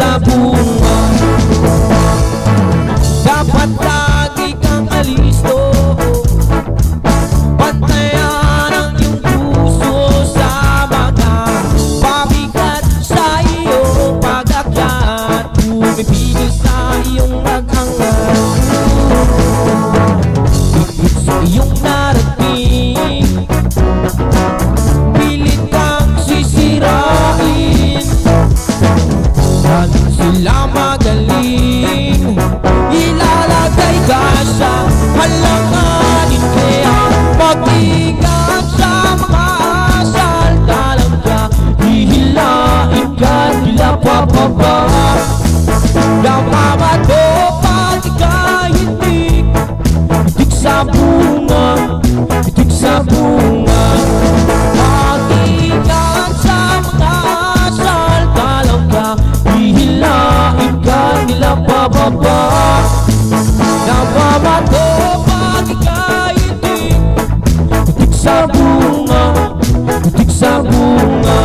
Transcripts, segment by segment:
sa bunga. Dapat lagi kang alisto, bantayan ang iyong puso sa mga pabigat sa iyong pag-akyat. Pumipigil sa iyong nag-angat, sa iyong narating, pilit kang sisirain. Lagi sila magaling, ilalagay ka sa halanganin. Kaya mag-ingat sa mga asal, dalang ka, hihilain ka, nila papaba. Yamato pag ika'y hitik, hitik sa bunga, hitik sa bunga. Mag-ingat sa mga asal, dalang ka, hihilain ka, nila bababa. Yamato pag ika'y hitik, hitik sa bunga, hitik sa bunga.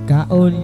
Kaon.